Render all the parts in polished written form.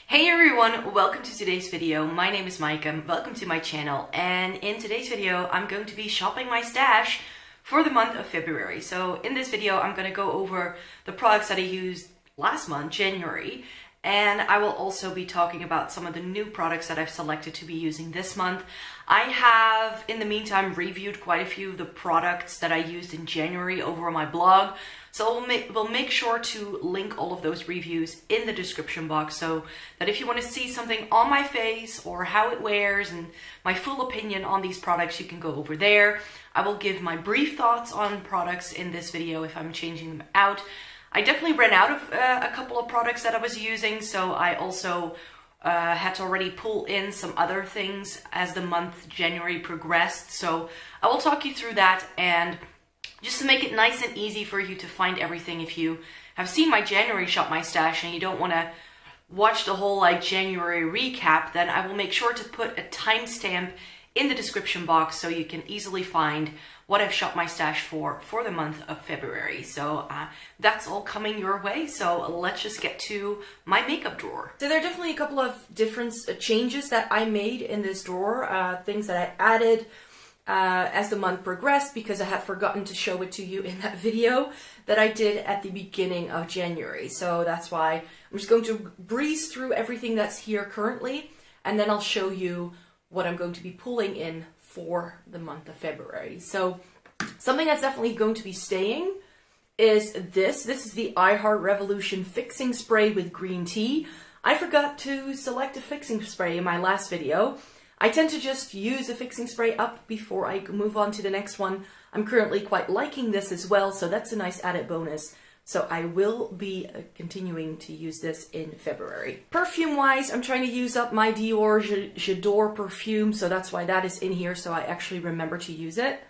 Hey everyone, welcome to today's video. My name is Micah, welcome to my channel, and in today's video I'm going to be shopping my stash for the month of February. So in this video I'm going to go over the products that I used last month, January, and I will also be talking about some of the new products that I've selected to be using this month. I have, in the meantime, reviewed quite a few of the products that I used in January over on my blog. So we'll make sure to link all of those reviews in the description box so that if you want to see something on my face or how it wears and my full opinion on these products, you can go over there. I will give my brief thoughts on products in this video if I'm changing them out. I definitely ran out of a couple of products that I was using, so I also had to already pull in some other things as the month January progressed. So I will talk you through that, and just to make it nice and easy for you to find everything, if you have seen my January Shop My Stash and you don't want to watch the whole January recap, then I will make sure to put a timestamp in the description box so you can easily find what I've shopped my stash for the month of February. So that's all coming your way. So let's just get to my makeup drawer. So there are definitely a couple of different changes that I made in this drawer, things that I added as the month progressed, because I had forgotten to show it to you in that video that I did at the beginning of January. So that's why I'm just going to breeze through everything that's here currently, and then I'll show you what I'm going to be pulling in for the month of February. So something that's definitely going to be staying is this. This is the I Heart Revolution Fixing Spray with green tea. I forgot to select a fixing spray in my last video. I tend to just use a fixing spray up before I move on to the next one. I'm currently quite liking this as well, so that's a nice added bonus. So I will be continuing to use this in February. Perfume-wise, I'm trying to use up my Dior J'adore perfume, so that's why that is in here, so I actually remember to use it.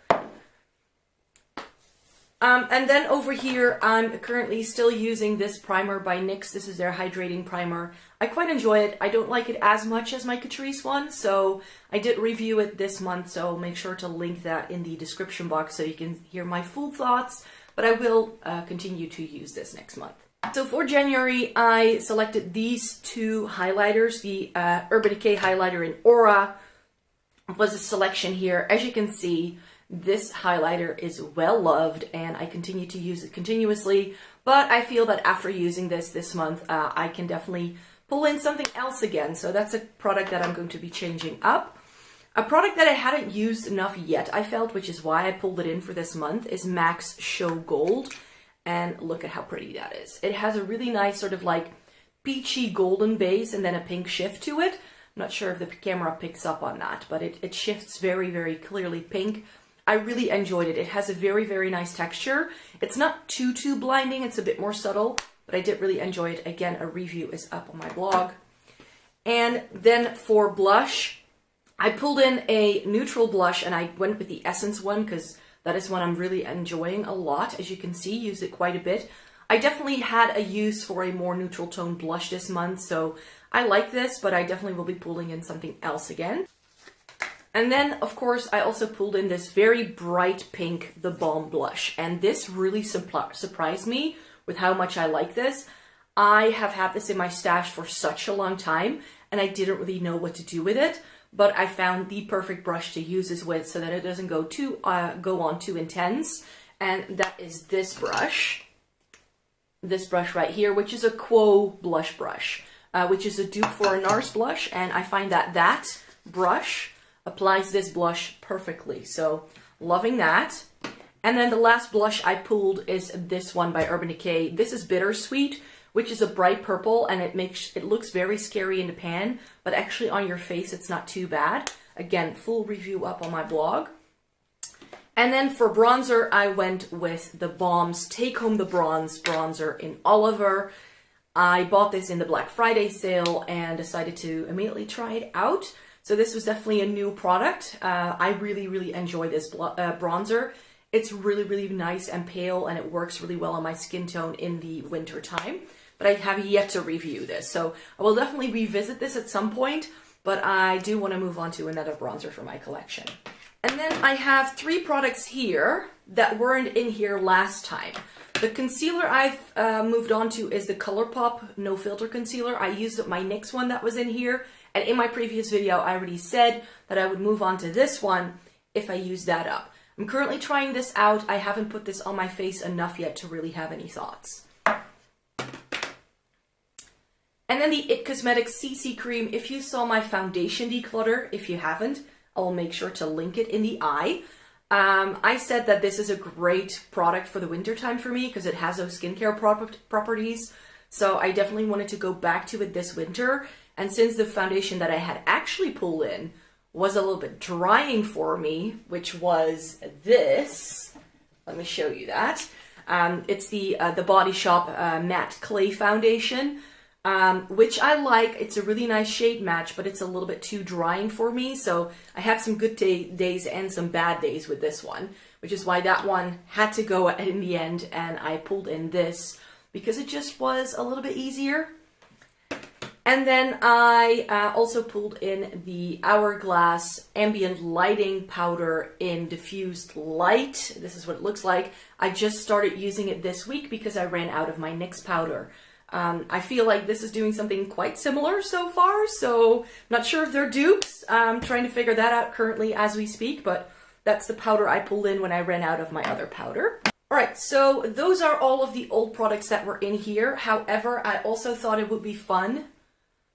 And then over here, I'm currently still using this primer by NYX. This is their hydrating primer. I quite enjoy it. I don't like it as much as my Catrice one, so I did review it this month, so I'll make sure to link that in the description box so you can hear my full thoughts. But I will continue to use this next month. So for January, I selected these two highlighters. The Urban Decay highlighter in Aura was a selection here. As you can see, this highlighter is well loved and I continue to use it continuously. But I feel that after using this month, I can definitely pull in something else again. So that's a product that I'm going to be changing up. A product that I hadn't used enough yet, I felt, which is why I pulled it in for this month, is MAC's Show Gold. And look at how pretty that is. It has a really nice sort of peachy golden base and then a pink shift to it. I'm not sure if the camera picks up on that, but it shifts very, very clearly pink. I really enjoyed it. It has a very, very nice texture. It's not too blinding. It's a bit more subtle, but I did really enjoy it. Again, a review is up on my blog. And then for blush, I pulled in a neutral blush and I went with the Essence one because that is one I'm really enjoying a lot. As you can see, use it quite a bit. I definitely had a use for a more neutral tone blush this month, so I like this, but I definitely will be pulling in something else again. And then, of course, I also pulled in this very bright pink, the Balm blush, and this really surprised me with how much I like this. I have had this in my stash for such a long time, and I didn't really know what to do with it. But I found the perfect brush to use this with so that it doesn't go on too intense. And that is this brush right here, which is a Quo blush brush, which is a dupe for a NARS blush. And I find that that brush applies this blush perfectly. So loving that. And then the last blush I pulled is this one by Urban Decay. This is Bittersweet, which is a bright purple, and it looks very scary in the pan, but actually on your face it's not too bad. Again, full review up on my blog. And then for bronzer, I went with the Balm's Take Home the Bronze bronzer in Oliver. I bought this in the Black Friday sale and decided to immediately try it out. So this was definitely a new product. I really, really enjoy this bronzer. It's really, really nice and pale, and it works really well on my skin tone in the winter time. But I have yet to review this, so I will definitely revisit this at some point, but I do want to move on to another bronzer for my collection. And then I have three products here that weren't in here last time. The concealer I've moved on to is the Colourpop No Filter Concealer. I used my NYX one that was in here, and in my previous video I already said that I would move on to this one if I use that up. I'm currently trying this out. I haven't put this on my face enough yet to really have any thoughts. And then the IT Cosmetics CC Cream. If you saw my foundation declutter, if you haven't, I will make sure to link it in the eye. I said that this is a great product for the winter time for me because it has those skincare properties. So I definitely wanted to go back to it this winter. And since the foundation that I had actually pulled in was a little bit drying for me, which was this, let me show you that. It's the Body Shop Matte Clay Foundation. Which I like. It's a really nice shade match, but it's a little bit too drying for me. So I had some good days and some bad days with this one, which is why that one had to go in the end, and I pulled in this because it just was a little bit easier. And then I also pulled in the Hourglass Ambient Lighting Powder in Diffused Light. This is what it looks like. I just started using it this week because I ran out of my NYX powder. I feel like this is doing something quite similar so far, so I'm not sure if they're dupes. I'm trying to figure that out currently as we speak, but that's the powder I pulled in when I ran out of my other powder. Alright, so those are all of the old products that were in here. However, I also thought it would be fun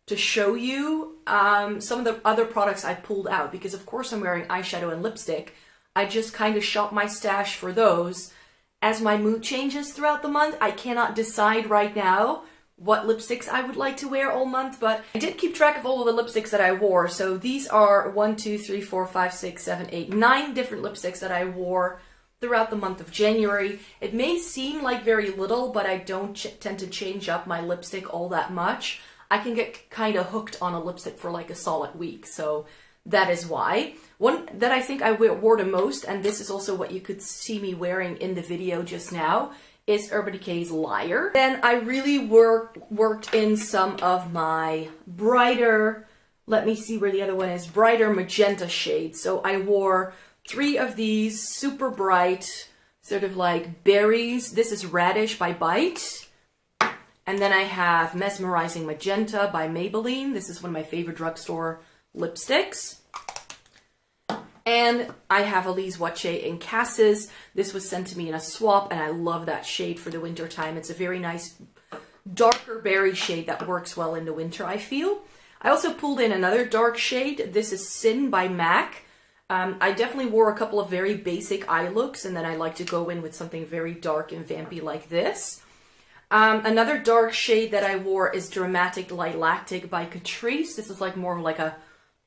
to show you some of the other products I pulled out, because of course I'm wearing eyeshadow and lipstick. I just kind of shop my stash for those. As my mood changes throughout the month, I cannot decide right now what lipsticks I would like to wear all month, but I did keep track of all of the lipsticks that I wore. So these are 1, 2, 3, 4, 5, 6, 7, 8, 9 different lipsticks that I wore throughout the month of January. It may seem like very little, but I don't tend to change up my lipstick all that much. I can get kind of hooked on a lipstick for like a solid week, so that is why. One that I think I wore the most, and this is also what you could see me wearing in the video just now, is Urban Decay's Liar. Then I really worked in some of my brighter, let me see where the other one is, brighter magenta shades. So I wore 3 of these super bright, sort of like berries. This is Radish by Bite. And then I have Mesmerizing Magenta by Maybelline. This is one of my favorite drugstore lipsticks. And I have Elise Watche in Cassis. This was sent to me in a swap, and I love that shade for the winter time. It's a very nice darker berry shade that works well in the winter, I feel. I also pulled in another dark shade. This is Sin by MAC. I definitely wore a couple of very basic eye looks, and then I like to go in with something very dark and vampy like this. Another dark shade that I wore is Dramatic Lilactic by Catrice. This is like more like a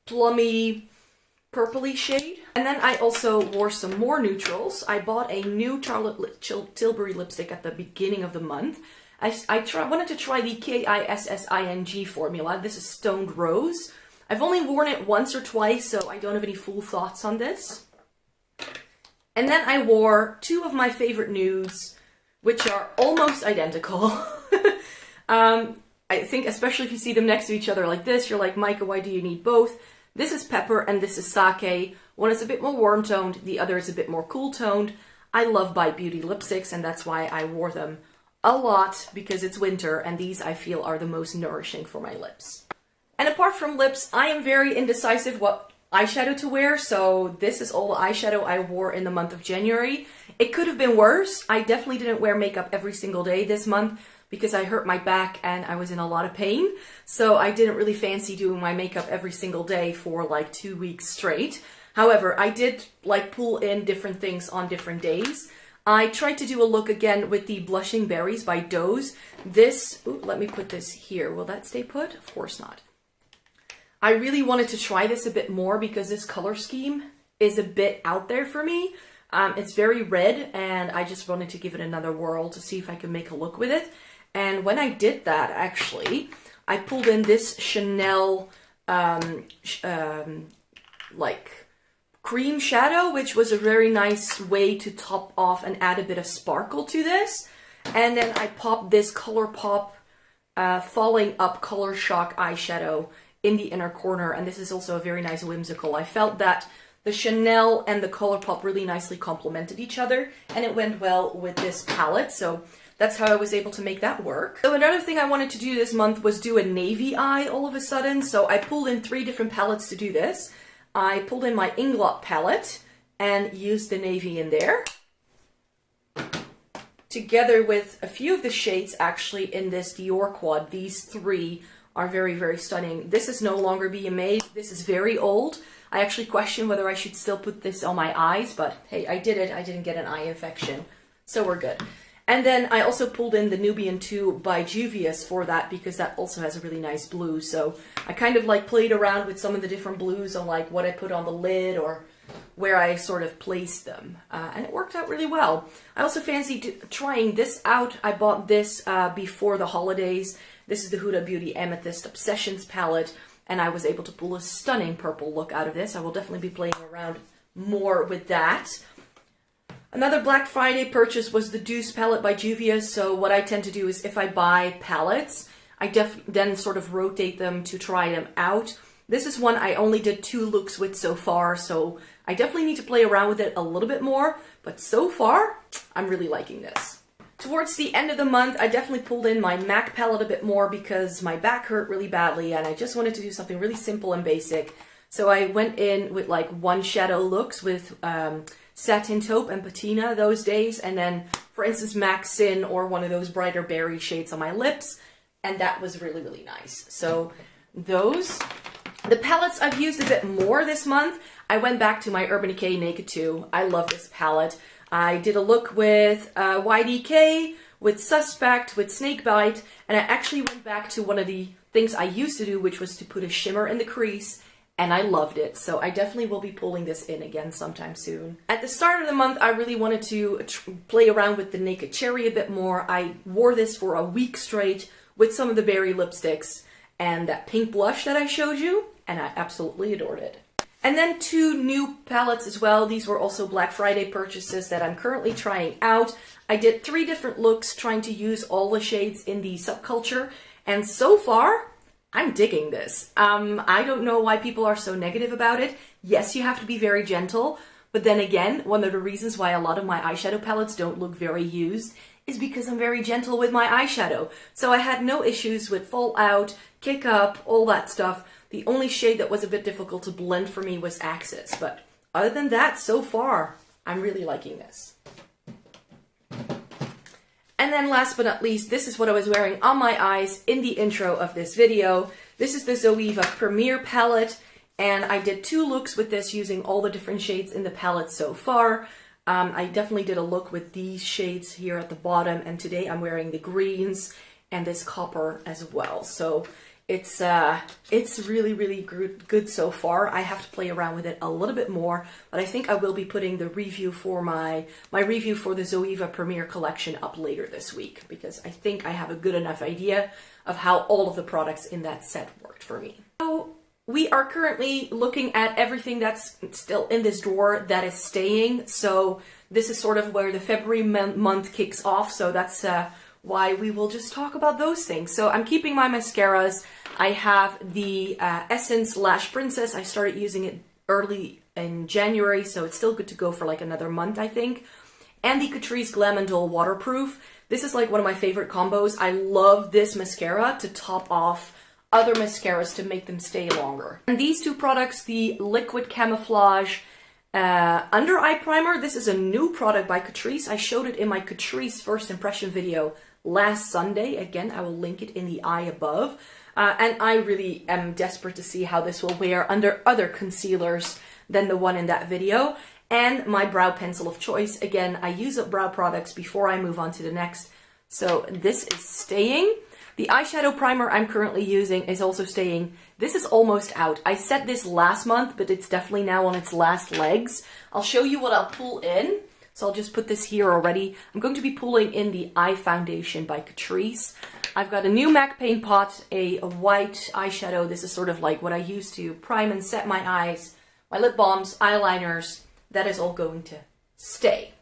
plummy, purpley shade. And then I also wore some more neutrals. I bought a new Charlotte Tilbury lipstick at the beginning of the month. I wanted to try the KISSING formula. This is Stoned Rose. I've only worn it once or twice, so I don't have any full thoughts on this. And then I wore 2 of my favorite nudes, which are almost identical. I think especially if you see them next to each other like this, you're like, Micah, why do you need both? This is Pepper and this is Sake. One is a bit more warm toned, the other is a bit more cool toned. I love Bite Beauty lipsticks, and that's why I wore them a lot, because it's winter and these I feel are the most nourishing for my lips. And apart from lips, I am very indecisive what eyeshadow to wear, so this is all the eyeshadow I wore in the month of January. It could have been worse. I definitely didn't wear makeup every single day this month because I hurt my back and I was in a lot of pain. So I didn't really fancy doing my makeup every single day for like 2 weeks straight. However, I did like pull in different things on different days. I tried to do a look again with the Blushing Berries by Doze. This, ooh, let me put this here. Will that stay put? Of course not. I really wanted to try this a bit more because this color scheme is a bit out there for me. It's very red, and I just wanted to give it another whirl to see if I could make a look with it. And when I did that, actually, I pulled in this Chanel like cream shadow, which was a very nice way to top off and add a bit of sparkle to this. And then I popped this Colourpop Falling Up Color Shock eyeshadow in the inner corner, and this is also a very nice whimsical. I felt that the Chanel and the Colourpop really nicely complemented each other, and it went well with this palette, so that's how I was able to make that work. So another thing I wanted to do this month was do a navy eye all of a sudden, so I pulled in 3 different palettes to do this. I pulled in my Inglot palette and used the navy in there, together with a few of the shades actually in this Dior quad. These 3 are very, very stunning. This is no longer being made. This is very old. I actually question whether I should still put this on my eyes, but hey, I did it. I didn't get an eye infection, so we're good. And then I also pulled in the Nubian 2 by Juvia's for that, because that also has a really nice blue. So I kind of like played around with some of the different blues on like what I put on the lid or where I sort of placed them. And it worked out really well. I also fancied trying this out. I bought this before the holidays. This is the Huda Beauty Amethyst Obsessions palette, and I was able to pull a stunning purple look out of this. I will definitely be playing around more with that. Another Black Friday purchase was the Deuce palette by Juvia. So what I tend to do is if I buy palettes, I then sort of rotate them to try them out. This is one I only did 2 looks with so far, so I definitely need to play around with it a little bit more, but so far, I'm really liking this. Towards the end of the month, I definitely pulled in my MAC palette a bit more because my back hurt really badly and I just wanted to do something really simple and basic. So I went in with like 1 shadow looks with Satin Taupe and Patina those days, and then, for instance, MAC Sin or one of those brighter berry shades on my lips, and that was really, really nice. So those. The palettes I've used a bit more this month. I went back to my Urban Decay Naked 2. I love this palette. I did a look with YDK, with Suspect, with Snakebite, and I actually went back to one of the things I used to do, which was to put a shimmer in the crease, and I loved it. So I definitely will be pulling this in again sometime soon. At the start of the month, I really wanted to play around with the Naked Cherry a bit more. I wore this for a week straight with some of the berry lipsticks and that pink blush that I showed you, and I absolutely adored it. And then 2 new palettes as well. These were also Black Friday purchases that I'm currently trying out. I did 3 different looks trying to use all the shades in the Subculture, and so far, I'm digging this. I don't know why people are so negative about it. Yes, you have to be very gentle, but then again, one of the reasons why a lot of my eyeshadow palettes don't look very used is because I'm very gentle with my eyeshadow. So I had no issues with fallout, kick up, all that stuff. The only shade that was a bit difficult to blend for me was Axis, but other than that, so far, I'm really liking this. And then last but not least, this is what I was wearing on my eyes in the intro of this video. This is the Zoeva Premiere palette, and I did 2 looks with this using all the different shades in the palette so far. I definitely did a look with these shades here at the bottom, and today I'm wearing the greens and this copper as well. So it's really, really good so far. I have to play around with it a little bit more, but I think I will be putting the review for my review for the Zoeva Premiere collection up later this week, because I think I have a good enough idea of how all of the products in that set worked for me. So we are currently looking at everything that's still in this drawer that is staying. So this is sort of where the February month kicks off. So that's why we will just talk about those things. So I'm keeping my mascaras. I have the Essence Lash Princess. I started using it early in January, so it's still good to go for like another month, I think. And the Catrice Glam and Dull Waterproof. This is like one of my favorite combos. I love this mascara to top off other mascaras to make them stay longer. And these 2 products, the Liquid Camouflage Under Eye Primer. This is a new product by Catrice. I showed it in my Catrice first impression video last Sunday. Again, I will link it in the eye above. And I really am desperate to see how this will wear under other concealers than the one in that video. And my brow pencil of choice. Again, I use up brow products before I move on to the next. So this is staying. The eyeshadow primer I'm currently using is also staying. This is almost out. I set this last month, but it's definitely now on its last legs. I'll show you what I'll pull in. So I'll just put this here already. I'm going to be pulling in the Eye Foundation by Catrice. I've got a new MAC Paint Pot, a white eyeshadow. This is sort of like what I use to prime and set my eyes, my lip balms, eyeliners. That is all going to stay.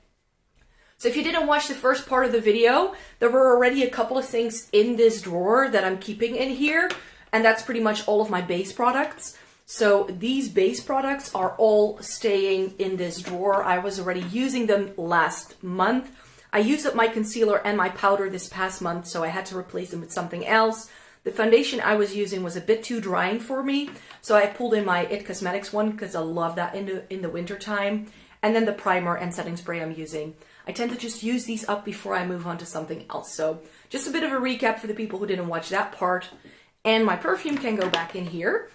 So if you didn't watch the first part of the video, there were already a couple of things in this drawer that I'm keeping in here, and that's pretty much all of my base products. So these base products are all staying in this drawer. I was already using them last month. I used up my concealer and my powder this past month, so I had to replace them with something else. The foundation I was using was a bit too drying for me, so I pulled in my It Cosmetics one because I love that in the winter time. And then the primer and setting spray I'm using. I tend to just use these up before I move on to something else. So just a bit of a recap for the people who didn't watch that part. And my perfume can go back in here.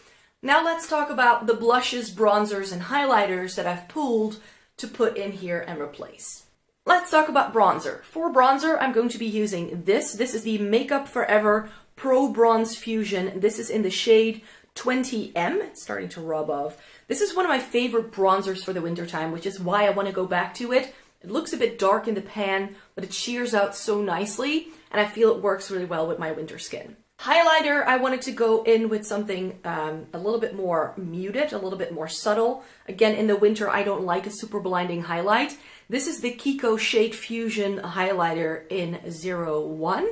Now let's talk about the blushes, bronzers, and highlighters that I've pulled to put in here and replace. Let's talk about bronzer. For bronzer, I'm going to be using this. This is the Makeup Forever Pro Bronze Fusion. This is in the shade 20M. It's starting to rub off. This is one of my favorite bronzers for the winter time, which is why I want to go back to it. It looks a bit dark in the pan, but it sheers out so nicely, and I feel it works really well with my winter skin. Highlighter, I wanted to go in with something a little bit more muted, a little bit more subtle. Again, in the winter, I don't like a super blinding highlight. This is the Kiko Shade Fusion highlighter in 01.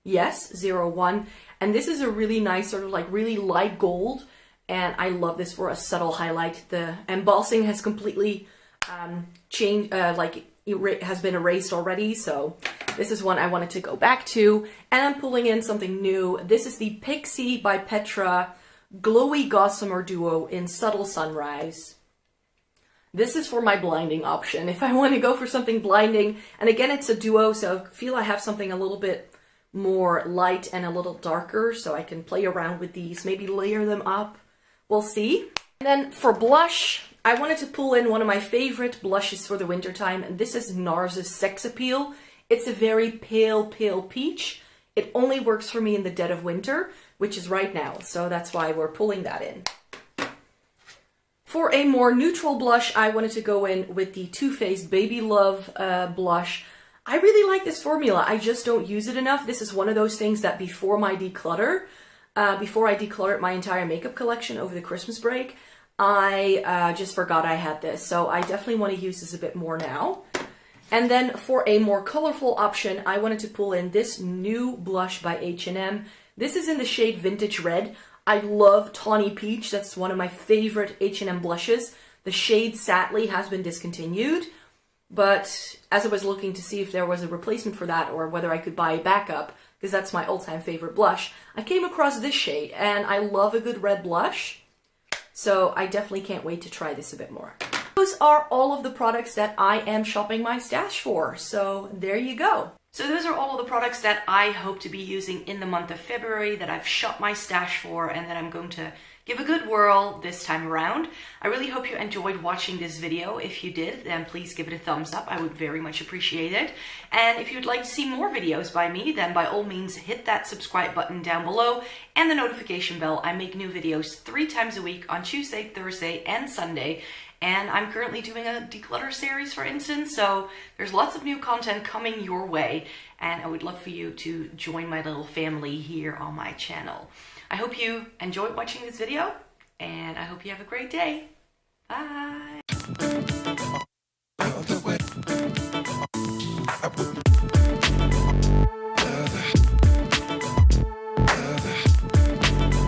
Yes, 01. And this is a really nice sort of like really light gold. And I love this for a subtle highlight. The embossing has completely changed, has been erased already. So this is one I wanted to go back to. And I'm pulling in something new. This is the Pixie by Petra Glowy Gossamer Duo in Subtle Sunrise. This is for my blinding option. If I want to go for something blinding, and again, it's a duo, so I feel I have something a little bit more light and a little darker, so I can play around with these, maybe layer them up. We'll see. And then for blush, I wanted to pull in one of my favorite blushes for the winter time, and this is NARS's Sex Appeal. It's a very pale, pale peach. It only works for me in the dead of winter, which is right now, so that's why we're pulling that in. For a more neutral blush, I wanted to go in with the Too Faced Baby Love blush. I really like this formula. I just don't use it enough. This is one of those things that before I decluttered my entire makeup collection over the Christmas break, I just forgot I had this. So I definitely want to use this a bit more now. And then for a more colorful option, I wanted to pull in this new blush by H&M. This is in the shade Vintage Red. I love Tawny Peach. That's one of my favorite H&M blushes. The shade sadly has been discontinued, but as I was looking to see if there was a replacement for that or whether I could buy a backup, because that's my all-time favorite blush, I came across this shade, and I love a good red blush, so I definitely can't wait to try this a bit more. Those are all of the products that I am shopping my stash for, so there you go. So those are all of the products that I hope to be using in the month of February, that I've shopped my stash for, and that I'm going to give a good whirl this time around. I really hope you enjoyed watching this video. If you did, then please give it a thumbs up. I would very much appreciate it. And if you'd like to see more videos by me, then by all means hit that subscribe button down below and the notification bell. I make new videos 3 times a week on Tuesday, Thursday, and Sunday. And I'm currently doing a declutter series, for instance, so there's lots of new content coming your way, and I would love for you to join my little family here on my channel. I hope you enjoyed watching this video, and I hope you have a great day. Bye!